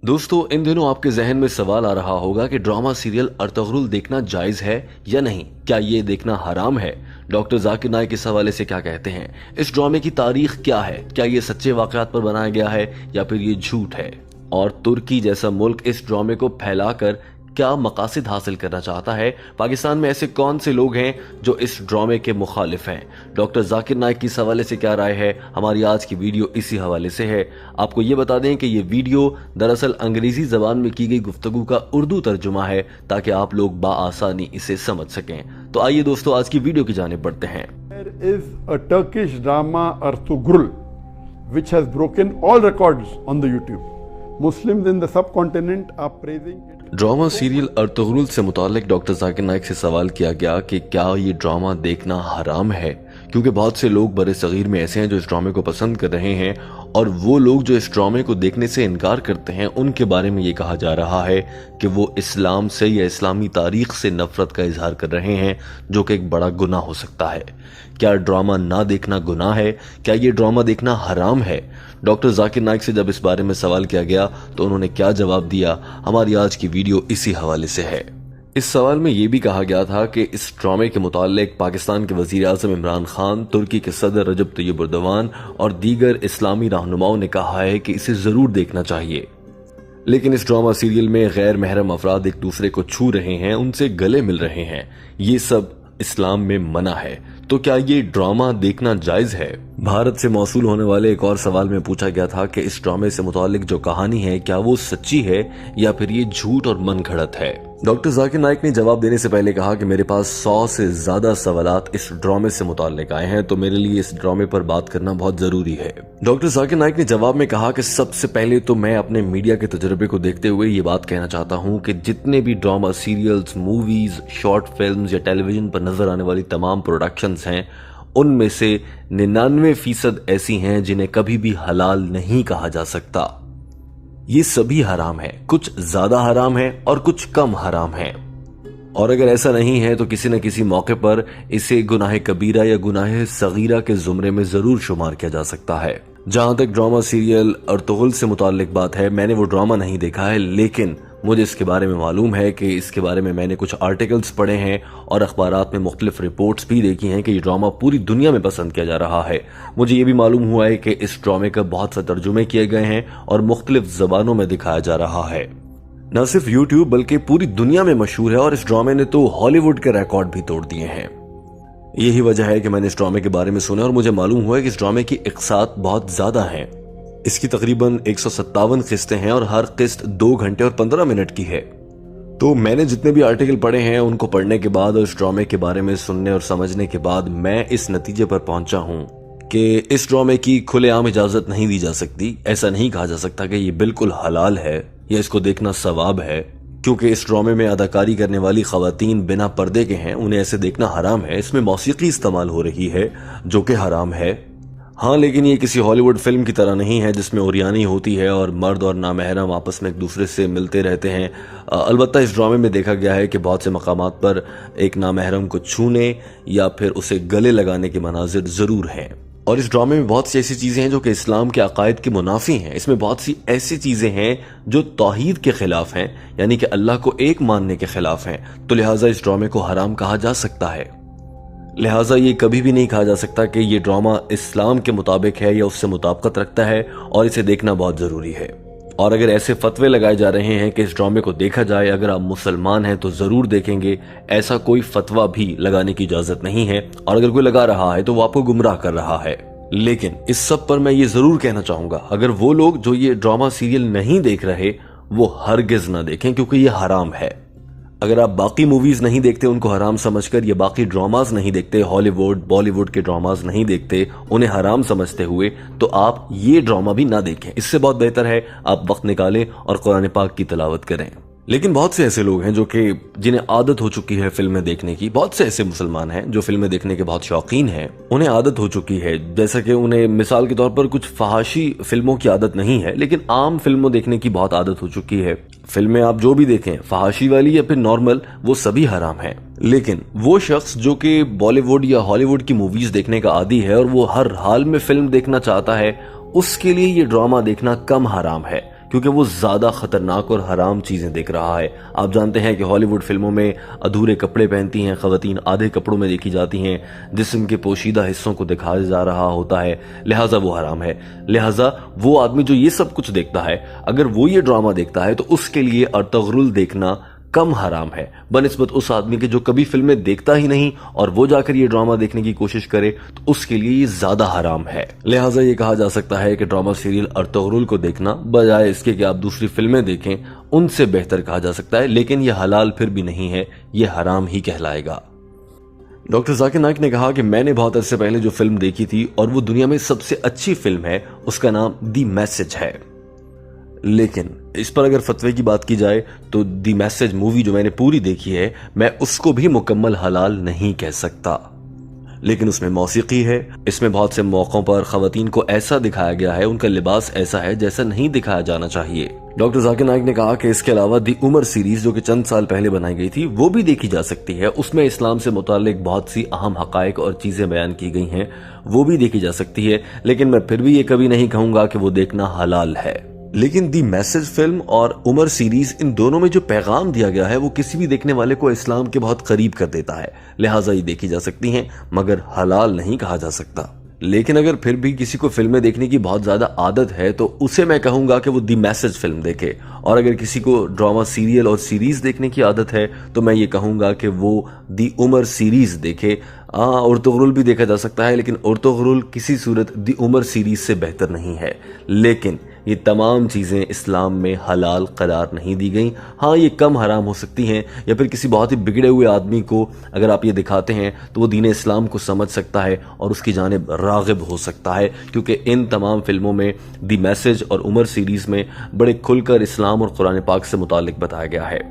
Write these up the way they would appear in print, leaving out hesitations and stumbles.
दोस्तों, इन दिनों आपके जहन में सवाल आ रहा होगा कि ड्रामा सीरियल अर्तुगरुल देखना जायज है या नहीं। क्या ये देखना हराम है? डॉक्टर जाकिर नाइक इस हवाले से क्या कहते हैं? इस ड्रामे की तारीख क्या है? क्या ये सच्चे वाकयात पर बनाया गया है या फिर ये झूठ है? और तुर्की जैसा मुल्क इस ड्रामे को फैलाकर क्या मकासद हासिल करना चाहता है? पाकिस्तान में ऐसे कौन से लोग हैं जो इस ड्रामे के मुखालिफ हैं? डॉक्टर जाकिर नाइक की इस हवाले से क्या राय है? हमारी आज की वीडियो इसी हवाले से है। आपको ये बता दें कि ये वीडियो दरअसल अंग्रेजी जबान में की गई गुफ्तगू का उर्दू तर्जुमा है ताकि आप लोग बाआसानी इसे समझ सकें। तो आइए दोस्तों, आज की वीडियो की जानिब बढ़ते हैं। There is a Turkish drama Ertugrul which has broken all records on the YouTube. Muslims in the subcontinent are praising it. Drama serial Ertugrul से मुतालिक डॉक्टर जाकिर नाइक से सवाल किया गया कि क्या ये ड्रामा देखना हराम है, क्योंकि बहुत से लोग बड़े सगीर में ऐसे हैं जो इस ड्रामे को पसंद कर रहे हैं और वो लोग जो इस ड्रामे को देखने से इनकार करते हैं उनके बारे में ये कहा जा रहा है कि वो इस्लाम से या इस्लामी तारीख से नफरत का इजहार कर रहे हैं, जो कि एक बड़ा गुनाह हो सकता है। क्या ड्रामा ना देखना गुनाह है? क्या ये ड्रामा देखना हराम है? डॉक्टर जाकिर नाइक से जब इस बारे में सवाल किया गया तो उन्होंने क्या जवाब दिया, हमारी आज की वीडियो इसी हवाले से है। इस सवाल में यह भी कहा गया था कि इस ड्रामे के मुतालिक पाकिस्तान के वजीर आज़म इमरान खान, तुर्की के सदर रजब तैयब एर्दोगान और दीगर इस्लामी रहनुमाओं ने कहा है कि इसे जरूर देखना चाहिए। लेकिन इस ड्रामा सीरियल में गैर महरम अफराद एक दूसरे को छू रहे हैं, उनसे गले मिल रहे हैं। ये सब इस्लाम में मना है। तो क्या ये ड्रामा देखना जायज है? भारत से मौसूल होने वाले एक और सवाल में पूछा गया था कि इस ड्रामे से मुतालिक जो कहानी है क्या वो सच्ची है या फिर ये झूठ और मन घड़त है। डॉक्टर जाकिर नाइक ने जवाब देने से पहले कहा कि मेरे पास 100 से ज्यादा सवालात इस ड्रामे से मुताल्लिक आए हैं, तो मेरे लिए इस ड्रामे पर बात करना बहुत जरूरी है। डॉक्टर जाकिर नाइक ने जवाब में कहा कि सबसे पहले तो मैं अपने मीडिया के तजुर्बे को देखते हुए ये बात कहना चाहता हूँ कि जितने भी drama serials, movies, short film या टेलीविजन पर नजर आने वाली तमाम प्रोडक्शंस हैं, उनमें से 99% ऐसी हैं जिन्हें कभी भी हलाल नहीं कहा जा सकता। ये सभी हराम है, कुछ ज्यादा हराम है और कुछ कम हराम है। और अगर ऐसा नहीं है तो किसी न किसी मौके पर इसे गुनाह कबीरा या गुनाह सगीरा के जुमरे में जरूर शुमार किया जा सकता है। जहां तक ड्रामा सीरियल अर्तुगरुल से मुताल्लिक बात है, मैंने वो ड्रामा नहीं देखा है, लेकिन मुझे इसके बारे में मालूम है कि इसके बारे में मैंने कुछ आर्टिकल्स पढ़े हैं और अखबारात में मुख्तलिफ रिपोर्ट्स भी देखी हैं कि ये ड्रामा पूरी दुनिया में पसंद किया जा रहा है। मुझे ये भी मालूम हुआ है कि इस ड्रामे का बहुत से तर्जुमे किए गए हैं और मुख्तलिफ जबानों में दिखाया जा रहा है। न सिर्फ यूट्यूब बल्कि पूरी दुनिया में मशहूर है और इस ड्रामे ने तो हॉलीवुड के रिकॉर्ड भी तोड़ दिए हैं। यही वजह है कि मैंने इस ड्रामे के बारे में सुना और मुझे मालूम हुआ है कि इस ड्रामे की इक़्सात बहुत ज्यादा हैं। इसकी तकरीबन 157 किस्तें हैं और हर किस्त 2 घंटे और 15 मिनट की है। तो मैंने जितने भी आर्टिकल पढ़े हैं उनको पढ़ने के बाद और इस ड्रामे के बारे में सुनने और समझने के बाद मैं इस नतीजे पर पहुंचा हूं कि इस ड्रामे की खुलेआम इजाजत नहीं दी जा सकती। ऐसा नहीं कहा जा सकता कि ये बिल्कुल हलाल है या इसको देखना सवाब है, क्योंकि इस ड्रामे में अदाकारी करने वाली खवातीन बिना पर्दे के हैं, उन्हें ऐसे देखना हराम है। इसमें मौसीकी इस्तेमाल हो रही है जो कि हराम है। हाँ, लेकिन ये किसी हॉलीवुड फिल्म की तरह नहीं है जिसमें ओरियानी होती है और मर्द और नामहरम आपस में एक दूसरे से मिलते रहते हैं। अलबत्ता इस ड्रामे में देखा गया है कि बहुत से मकामात पर एक नामहरम को छूने या फिर उसे गले लगाने के मनाजिर जरूर हैं। और इस ड्रामे में बहुत सी ऐसी चीजें हैं जो कि इस्लाम के अकायद के मुनाफी हैं। इसमें बहुत सी ऐसी चीजें हैं जो तौहीद के खिलाफ हैं, यानी कि अल्लाह को एक मानने के खिलाफ हैं। तो लिहाजा इस ड्रामे को हराम कहा जा सकता है। लिहाजा ये कभी भी नहीं कहा जा सकता कि ये ड्रामा इस्लाम के मुताबिक है या उससे मुताबिकत रखता है और इसे देखना बहुत जरूरी है। और अगर ऐसे फतवे लगाए जा रहे हैं कि इस ड्रामे को देखा जाए, अगर आप मुसलमान हैं तो जरूर देखेंगे, ऐसा कोई फतवा भी लगाने की इजाजत नहीं है। और अगर कोई लगा रहा है तो वो आपको गुमराह कर रहा है। लेकिन इस सब पर मैं ये जरूर कहना चाहूंगा, अगर वो लोग जो ये ड्रामा सीरियल नहीं देख रहे वो हरगिज ना देखें, क्योंकि ये हराम है। अगर आप बाकी मूवीज नहीं देखते उनको हराम समझकर, या बाकी ड्रामाज नहीं देखते, हॉलीवुड बॉलीवुड के ड्रामाज नहीं देखते उन्हें हराम समझते हुए, तो आप ये ड्रामा भी ना देखें। इससे बहुत बेहतर है आप वक्त निकालें और कुरान पाक की तिलावत करें। लेकिन बहुत से ऐसे लोग हैं जो कि जिन्हें आदत हो चुकी है फिल्में देखने की। बहुत से ऐसे मुसलमान हैं जो फिल्में देखने के बहुत शौकीन हैं, उन्हें आदत हो चुकी है। जैसा कि उन्हें मिसाल के तौर पर कुछ फहाशी फिल्मों की आदत नहीं है, लेकिन आम फिल्मों देखने की बहुत आदत हो चुकी है। फिल्में आप जो भी देखें, फहाशी वाली या फिर नॉर्मल, वो सभी हराम है। लेकिन वो शख्स जो कि बॉलीवुड या हॉलीवुड की मूवीज देखने का आदी है और वो हर हाल में फिल्म देखना चाहता है, उसके लिए ये ड्रामा देखना कम हराम है, क्योंकि वो ज़्यादा खतरनाक और हराम चीज़ें देख रहा है। आप जानते हैं कि हॉलीवुड फिल्मों में अधूरे कपड़े पहनती हैं ख़वातीन, आधे कपड़ों में देखी जाती हैं, जिस्म के पोशीदा हिस्सों को दिखाया जा रहा होता है, लिहाजा वो हराम है। लिहाजा वो आदमी जो ये सब कुछ देखता है, अगर वो ये ड्रामा देखता है तो उसके लिए अर्तुगरुल देखना कम हराम है बनिस्बत उस आदमी के जो कभी फिल्में देखता ही नहीं और वो जाकर ये ड्रामा देखने की कोशिश करे तो उसके लिए ये ज्यादा हराम है। लिहाजा ये कहा जा सकता है कि ड्रामा सीरियल अर्तुगरुल को देखना बजाय इसके कि आप दूसरी फिल्में देखें उनसे बेहतर कहा जा सकता है, लेकिन यह हलाल फिर भी नहीं है, ये हराम ही कहलाएगा। डॉक्टर जाकिर नाइक ने कहा कि मैंने बहुत अरसे पहले जो फिल्म देखी थी और वो दुनिया में सबसे अच्छी फिल्म है, उसका नाम दी मैसेज है। लेकिन इस पर अगर फतवे की बात की जाए तो दी मैसेज मूवी जो मैंने पूरी देखी है, मैं उसको भी मुकम्मल हलाल नहीं कह सकता। लेकिन उसमें मौसीकी है, इसमें बहुत से मौकों पर खवातीन को ऐसा दिखाया गया है, उनका लिबास ऐसा है जैसा नहीं दिखाया जाना चाहिए। डॉक्टर जाकिर नाइक ने कहा कि इसके अलावा दी उमर सीरीज जो कि चंद साल पहले बनाई गई थी वो भी देखी जा सकती है। उसमें इस्लाम से मुतालिक बहुत सी अहम हकायक और चीजें बयान की गई हैं, वो भी देखी जा सकती है। लेकिन मैं फिर भी ये कभी नहीं कहूंगा कि वो देखना हलाल है। लेकिन दी मैसेज फिल्म और उमर सीरीज, इन दोनों में जो पैगाम दिया गया है वो किसी भी देखने वाले को इस्लाम के बहुत करीब कर देता है, लिहाजा ये देखी जा सकती हैं, मगर हलाल नहीं कहा जा सकता। लेकिन अगर फिर भी किसी को फिल्में देखने की बहुत ज्यादा आदत है तो उसे मैं कहूंगा कि वो दी मैसेज फिल्म देखे, और अगर किसी को ड्रामा सीरियल और सीरीज देखने की आदत है तो मैं ये कहूंगा कि वो दी उमर सीरीज देखे। अर्तुगरुल भी देखा जा सकता है, लेकिन अर्तुगरुल किसी सूरत दी उमर सीरीज से बेहतर नहीं है। लेकिन ये तमाम चीज़ें इस्लाम में हलाल करार नहीं दी गई। हाँ, ये कम हराम हो सकती हैं, या फिर किसी बहुत ही बिगड़े हुए आदमी को अगर आप ये दिखाते हैं तो वो दीन इस्लाम को समझ सकता है और उसकी जानिब राग़िब हो सकता है, क्योंकि इन तमाम फिल्मों में दी मैसेज और उमर सीरीज़ में बड़े खुलकर इस्लाम और कुरान पाक से मुतालिक बताया गया है।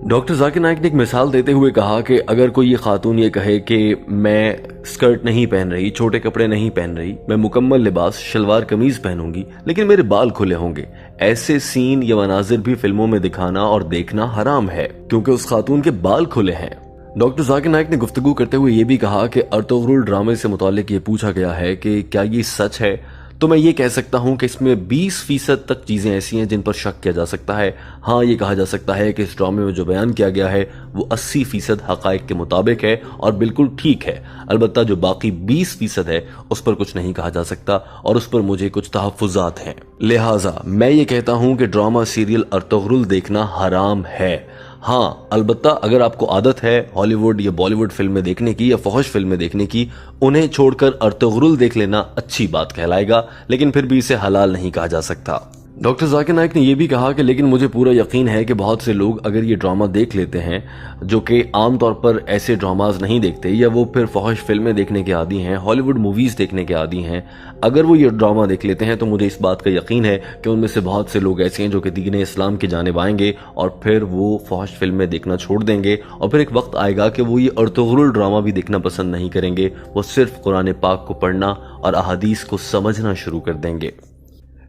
डॉक्टर जाकिर नाइक ने एक मिसाल देते हुए कहा कि अगर कोई ये खातून ये कहे कि मैं स्कर्ट नहीं पहन रही, छोटे कपड़े नहीं पहन रही, मैं मुकम्मल लिबास शलवार कमीज पहनूंगी लेकिन मेरे बाल खुले होंगे, ऐसे सीन या मनाजिर भी फिल्मों में दिखाना और देखना हराम है क्योंकि उस खातून के बाल खुले हैं। डॉक्टर जाकिर नाइक ने गुफ्तगू करते हुए ये भी कहा कि अर्तुगरुल ड्रामे से मुतालिक ये पूछा गया है कि क्या ये सच है, तो मैं ये कह सकता हूं कि इसमें 20% तक चीजें ऐसी हैं जिन पर शक किया जा सकता है। हाँ, ये कहा जा सकता है कि इस ड्रामे में जो बयान किया गया है वो 80% हकायक के मुताबिक है और बिल्कुल ठीक है। अलबत्ता जो बाकी 20% है उस पर कुछ नहीं कहा जा सकता और उस पर मुझे कुछ तहफ़्फ़ुज़ात हैं। लिहाजा मैं ये कहता हूं कि ड्रामा सीरियल अर्तुगरुल देखना हराम है। हाँ, अलबत्ता अगर आपको आदत है हॉलीवुड या बॉलीवुड फिल्में देखने की या फहश फिल्में देखने की, उन्हें छोड़कर अर्तुगरुल देख लेना अच्छी बात कहलाएगा, लेकिन फिर भी इसे हलाल नहीं कहा जा सकता। डॉक्टर जाकिर नाइक ने यह भी कहा कि लेकिन मुझे पूरा यकीन है कि बहुत से लोग अगर ये ड्रामा देख लेते हैं जो कि आमतौर पर ऐसे ड्रामाज नहीं देखते या वो फिर फहश फिल्में देखने के आदी हैं, हॉलीवुड मूवीज़ देखने के आदी हैं, अगर वो ये ड्रामा देख लेते हैं तो मुझे इस बात का यकीन है कि उनमें से बहुत से लोग ऐसे हैं जो कि दीन इस्लाम की जानिब आएंगे और फिर वो फहश फिल्में देखना छोड़ देंगे और फिर एक वक्त आएगा कि वो ये अर्तुगरुल ड्रामा भी देखना पसंद नहीं करेंगे, वो सिर्फ कुरान पाक को पढ़ना और अहादीस को समझना शुरू कर देंगे।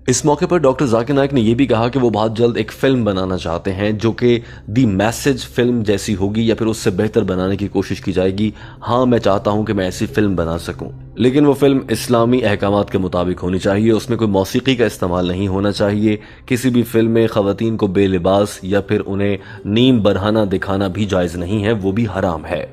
इस मौके पर डॉक्टर जाकिर नाइक ने यह भी कहा कि वो बहुत जल्द एक फिल्म बनाना चाहते हैं जो कि दी मैसेज फिल्म जैसी होगी या फिर उससे बेहतर बनाने की कोशिश की जाएगी। हाँ, मैं चाहता हूं कि मैं ऐसी फिल्म बना सकूं, लेकिन वो फिल्म इस्लामी अहकामात के मुताबिक होनी चाहिए, उसमें कोई मौसीकी का इस्तेमाल नहीं होना चाहिए। किसी भी फिल्म में खवातीन को बेलिबास या फिर उन्हें नीम बरहाना दिखाना भी जायज़ नहीं है, वो भी हराम है।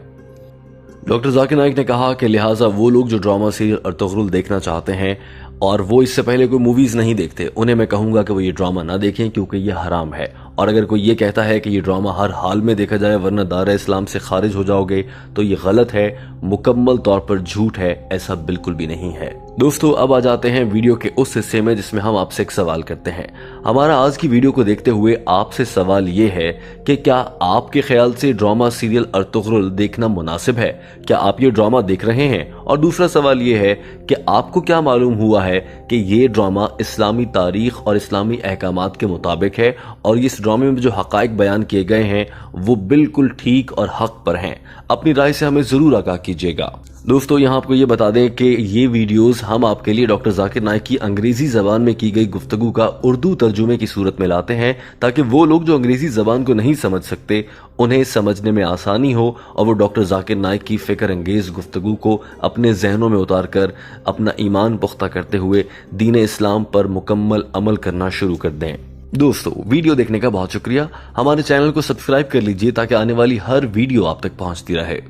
डॉक्टर जाकिर नाइक ने कहा कि लिहाजा वो लोग जो ड्रामा सीरियल अर्तुगरुल देखना चाहते हैं और वो इससे पहले कोई मूवीज़ नहीं देखते, उन्हें मैं कहूँगा कि वो ये ड्रामा ना देखें क्योंकि ये हराम है। और अगर कोई ये कहता है कि ये ड्रामा हर हाल में देखा जाए वरना दायरा इस्लाम से खारिज हो जाओगे, तो ये गलत है, मुकम्मल तौर पर झूठ है, ऐसा बिल्कुल भी नहीं है। दोस्तों, अब आ जाते हैं वीडियो के उस हिस्से में जिसमें हम आपसे एक सवाल करते हैं। हमारा आज की वीडियो को देखते हुए आपसे सवाल ये है कि क्या आपके ख्याल से ड्रामा सीरियल अर्तुगरुल देखना मुनासिब है? क्या आप ये ड्रामा देख रहे हैं? और दूसरा सवाल ये है कि आपको क्या मालूम हुआ है कि ये ड्रामा इस्लामी तारीख और इस्लामी अहकामात के मुताबिक है और इस ड्रामे में जो हकायक बयान किए गए हैं वो बिल्कुल ठीक और हक पर हैं? अपनी राय से हमें जरूर आगाह कीजिएगा। दोस्तों, यहाँ आपको ये बता दें कि ये वीडियोस हम आपके लिए डॉक्टर जाकिर नाइक की अंग्रेजी ज़बान में की गई गुफ्तगू का उर्दू तर्जुमे की सूरत में लाते हैं ताकि वो लोग जो अंग्रेजी ज़बान को नहीं समझ सकते उन्हें समझने में आसानी हो और वो डॉक्टर जाकिर नाइक की फ़िक्र अंगेज़ गुफ्तगू को अपने जहनों में उतार कर अपना ईमान पुख्ता करते हुए दीन इस्लाम पर मुकम्मल अमल करना शुरू कर दें। दोस्तों, वीडियो देखने का बहुत शुक्रिया। हमारे चैनल को सब्सक्राइब कर लीजिए ताकि आने वाली हर वीडियो आप तक पहुंचती रहे।